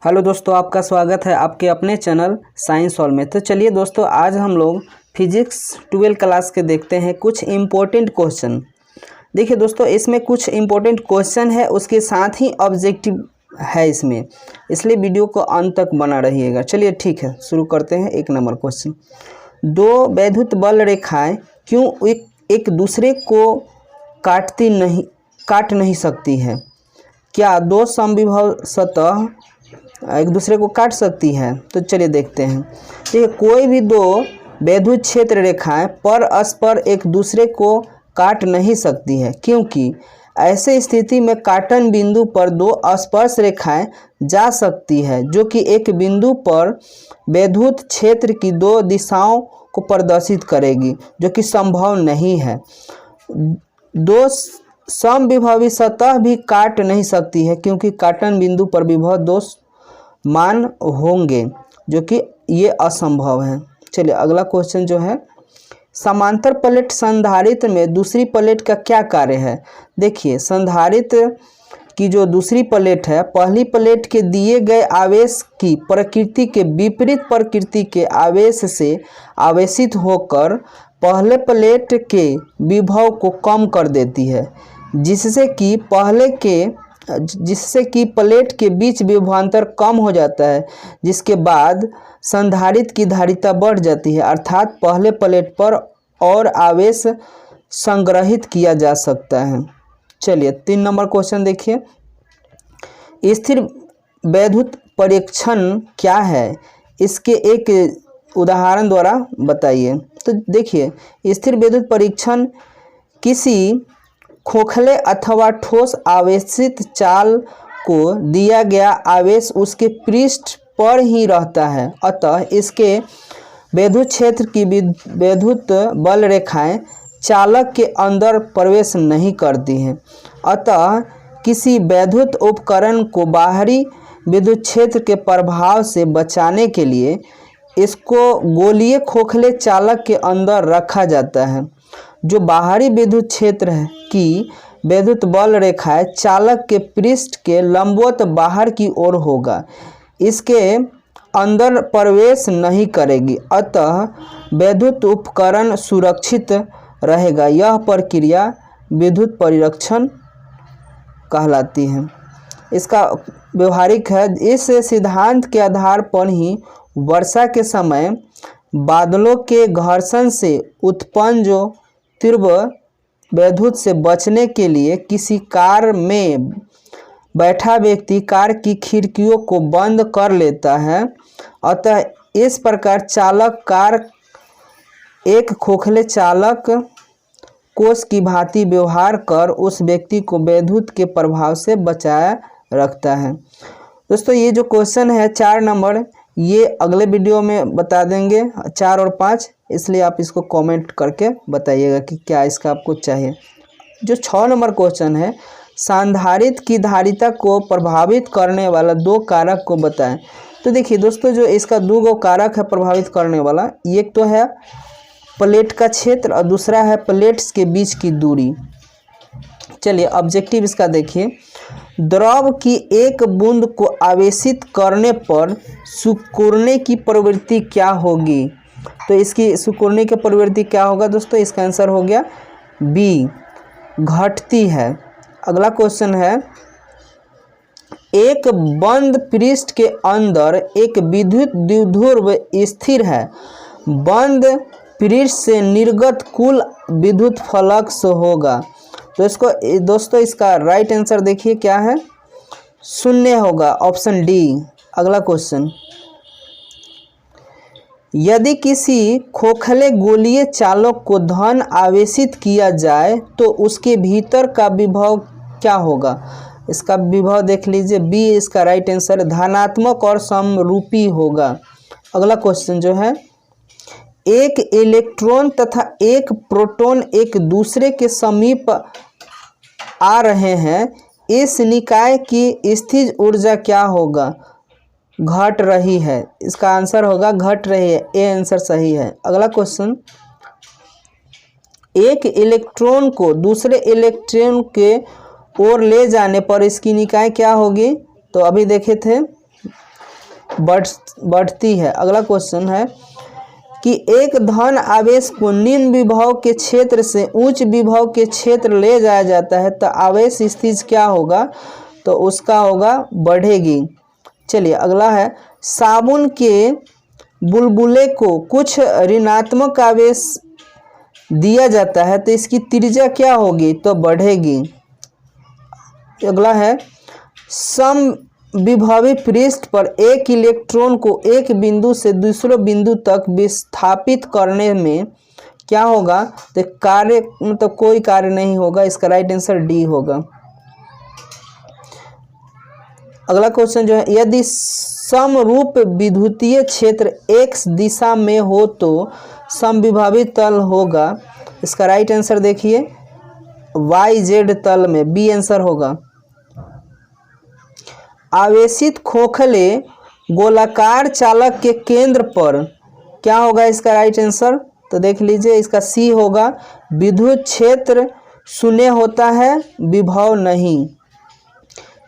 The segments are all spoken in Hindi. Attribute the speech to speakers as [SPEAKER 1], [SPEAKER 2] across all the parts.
[SPEAKER 1] हेलो दोस्तों, आपका स्वागत है आपके अपने चैनल साइंस हॉल में। तो चलिए दोस्तों, आज हम लोग फिजिक्स 12 क्लास के देखते हैं कुछ इम्पोर्टेंट क्वेश्चन। देखिए दोस्तों, इसमें कुछ इम्पोर्टेंट क्वेश्चन है, उसके साथ ही ऑब्जेक्टिव है इसमें, इसलिए वीडियो को अंत तक बना रहिएगा। चलिए ठीक है, शुरू करते हैं। 1 नंबर क्वेश्चन, दो वैद्युत बल रेखाएं क्यों एक दूसरे को काट नहीं सकती है? क्या दो समविभव सतह एक दूसरे को काट सकती है? तो चलिए देखते हैं। देखिए, कोई भी दो वैद्युत क्षेत्र रेखाएं परस्पर एक दूसरे को काट नहीं सकती है, क्योंकि ऐसे स्थिति में काटन बिंदु पर दो स्पर्श रेखाएं जा सकती है, जो कि एक बिंदु पर वैद्युत क्षेत्र की दो दिशाओं को प्रदर्शित करेगी, जो कि संभव नहीं है। दो समविभवी सतह भी काट नहीं सकती है, क्योंकि काटन बिंदु पर विभव दो मान होंगे, जो कि ये असंभव है। चलिए अगला क्वेश्चन जो है, समांतर प्लेट संधारित्र में दूसरी प्लेट का क्या कार्य है? देखिए, संधारित्र की जो दूसरी प्लेट है, पहली प्लेट के दिए गए आवेश की प्रकृति के विपरीत प्रकृति के आवेश से आवेशित होकर पहले प्लेट के विभव को कम कर देती है, जिससे कि प्लेट के बीच विभवांतर कम हो जाता है, जिसके बाद संधारित्र की धारिता बढ़ जाती है, अर्थात पहले प्लेट पर और आवेश संग्रहित किया जा सकता है। चलिए 3 नंबर क्वेश्चन देखिए, स्थिर वैद्युत परीक्षण क्या है? इसके एक उदाहरण द्वारा बताइए। तो देखिए, स्थिर वैद्युत परीक्षण किसी खोखले अथवा ठोस आवेशित चाल को दिया गया आवेश उसके पृष्ठ पर ही रहता है, अतः इसके वैद्युत क्षेत्र की वैद्युत बल रेखाएं चालक के अंदर प्रवेश नहीं करती हैं। अतः किसी वैद्युत उपकरण को बाहरी विद्युत क्षेत्र के प्रभाव से बचाने के लिए इसको गोलीय खोखले चालक के अंदर रखा जाता है। जो बाहरी विद्युत क्षेत्र है की वैद्युत बल रेखाएं चालक के पृष्ठ के लंबवत बाहर की ओर होगा, इसके अंदर प्रवेश नहीं करेगी, अतः वैद्युत उपकरण सुरक्षित रहेगा। यह प्रक्रिया विद्युत परिरक्षण कहलाती है। इसका व्यवहारिक है। इस सिद्धांत के आधार पर ही वर्षा के समय बादलों के घर्षण से उत्पन्न जो तीव्र वैद्युत से बचने के लिए किसी कार में बैठा व्यक्ति कार की खिड़कियों को बंद कर लेता है, अतः इस प्रकार चालक कार एक खोखले चालक कोष की भांति व्यवहार कर उस व्यक्ति को वैद्युत के प्रभाव से बचाए रखता है। दोस्तों, ये जो क्वेश्चन है 4 नंबर, ये अगले वीडियो में बता देंगे 4 और 5, इसलिए आप इसको कमेंट करके बताइएगा कि क्या इसका आपको चाहिए। जो 6 नंबर क्वेश्चन है, संधारित्र की धारिता को प्रभावित करने वाला 2 कारक को बताएं। तो देखिए दोस्तों, जो इसका 2 कारक है प्रभावित करने वाला, एक तो है प्लेट का क्षेत्र और दूसरा है प्लेट्स के बीच की दूरी। चलिए ऑब्जेक्टिव इसका देखिए, द्रव की एक बूंद को आवेशित करने पर सिकुड़ने की प्रवृत्ति क्या होगी? तो इसकी सिकुड़ने की प्रवृत्ति क्या होगा दोस्तों? इसका आंसर हो गया बी, घटती है। अगला क्वेश्चन है, एक बंद पृष्ठ के अंदर एक विद्युत द्विध्रुव स्थिर है, बंद पृष्ठ से निर्गत कुल विद्युत फ्लक्स होगा। तो इसको दोस्तों, इसका राइट आंसर देखिए क्या है, 0 होगा, ऑप्शन डी। अगला क्वेश्चन, यदि किसी खोखले गोलीय चालक को धन आवेशित किया जाए तो उसके भीतर का विभव क्या होगा? इसका विभव देख लीजिए, बी इसका राइट आंसर, धनात्मक और समरूपी होगा। अगला क्वेश्चन जो है, एक इलेक्ट्रॉन तथा एक प्रोटॉन एक दूसरे के समीप आ रहे हैं, इस निकाय की स्थिर ऊर्जा क्या होगा? घट रही है। इसका आंसर होगा घट रही है, ए आंसर सही है। अगला क्वेश्चन, एक इलेक्ट्रॉन को दूसरे इलेक्ट्रॉन के ओर ले जाने पर इसकी निकाय क्या होगी? तो अभी देखे थे बढ़ती है। अगला क्वेश्चन है कि एक धन आवेश को निम्न विभव के क्षेत्र से उच्च विभव के क्षेत्र ले जाया जाता है तो आवेश स्थिति क्या होगा, तो उसका होगा बढ़ेगी। चलिए अगला है साबुन के बुलबुले को कुछ ऋणात्मक आवेश दिया जाता है तो इसकी त्रिज्या क्या होगी, तो बढ़ेगी। अगला है समविभवी पृष्ठ पर एक इलेक्ट्रॉन को एक बिंदु से दूसरे बिंदु तक विस्थापित करने में क्या होगा, तो कार्य मतलब कोई कार्य नहीं होगा। इसका राइट आंसर डी होगा। अगला क्वेश्चन जो है यदि समरूप विद्युतीय क्षेत्र x दिशा में हो तो समविभवी तल होगा। इसका राइट आंसर देखिए YZ तल में, बी आंसर होगा। आवेशित खोखले गोलाकार चालक के केंद्र पर क्या होगा, इसका राइट आंसर तो देख लीजिए इसका सी होगा। विद्युत क्षेत्र शून्य होता है, विभव नहीं।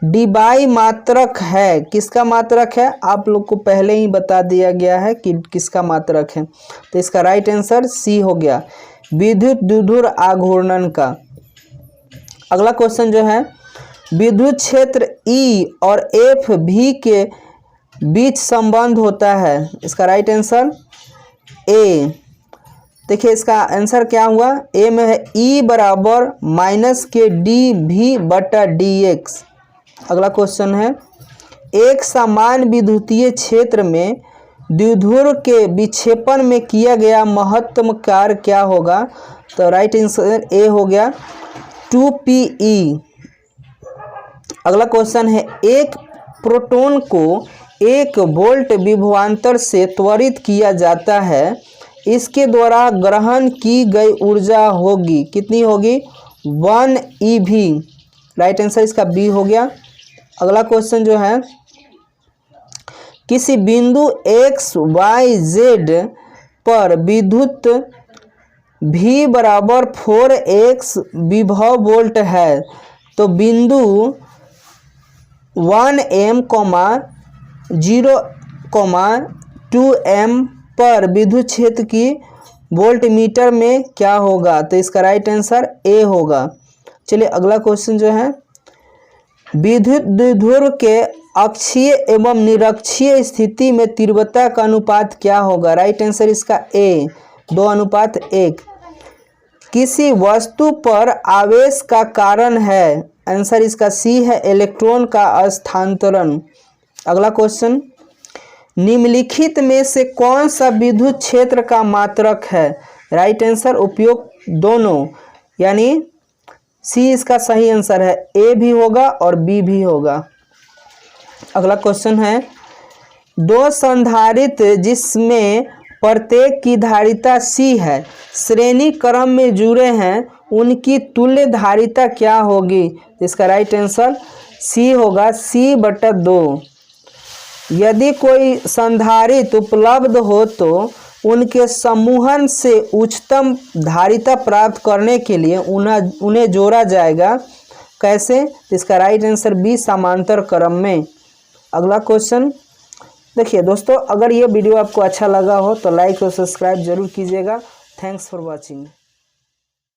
[SPEAKER 1] डिबाई मात्रक है, किसका मात्रक है, आप लोग को पहले ही बता दिया गया है कि किसका मात्रक है, तो इसका राइट आंसर सी हो गया, विद्युत द्विध्रुव आघूर्णन का। अगला क्वेश्चन जो है विद्युत क्षेत्र ई और एफ भी के बीच संबंध होता है। इसका राइट आंसर ए। देखिए इसका आंसर क्या हुआ, ए में है ई बराबर माइनस के डी भी बटा डी एक्स। अगला क्वेश्चन है एक समान विद्युतीय क्षेत्र में द्विध्रुव के विक्षेपण में किया गया महत्तम कार्य क्या होगा, तो राइट आंसर ए हो गया 2pe। अगला क्वेश्चन है एक प्रोटॉन को 1 वोल्ट विभवांतर से त्वरित किया जाता है, इसके द्वारा ग्रहण की गई ऊर्जा होगी, कितनी होगी, 1 eV। राइट आंसर इसका बी हो गया। अगला क्वेश्चन जो है किसी बिंदु x y z पर विद्युत V बराबर 4x विभव वोल्ट है तो बिंदु 1m 0 2m पर विद्युत क्षेत्र की वोल्ट मीटर में क्या होगा, तो इसका राइट आंसर ए होगा। चलिए अगला क्वेश्चन जो है विद्युत द्विध्रुव के अक्षीय एवं निरक्षीय स्थिति में तीव्रता का अनुपात क्या होगा, राइट आंसर इसका ए 2:1। किसी वस्तु पर आवेश का कारण है, आंसर इसका सी है इलेक्ट्रॉन का स्थानांतरण। अगला क्वेश्चन निम्नलिखित में से कौन सा विद्युत क्षेत्र का मात्रक है, राइट आंसर उपयोग दोनों, यानी सी इसका सही आंसर है, ए भी होगा और बी भी होगा। अगला क्वेश्चन है दो संधारित्र जिसमें प्रत्येक की धारिता सी है श्रेणी क्रम में जुड़े हैं, उनकी तुल्य धारिता क्या होगी, इसका राइट आंसर सी होगा, C/2। यदि कोई संधारित्र उपलब्ध हो तो उनके समूहन से उच्चतम धारिता प्राप्त करने के लिए उन्हें जोड़ा जाएगा, कैसे, इसका राइट आंसर बी समांतर क्रम में। अगला क्वेश्चन देखिए दोस्तों, अगर ये वीडियो आपको अच्छा लगा हो तो लाइक और सब्सक्राइब जरूर कीजिएगा। Thanks for watching.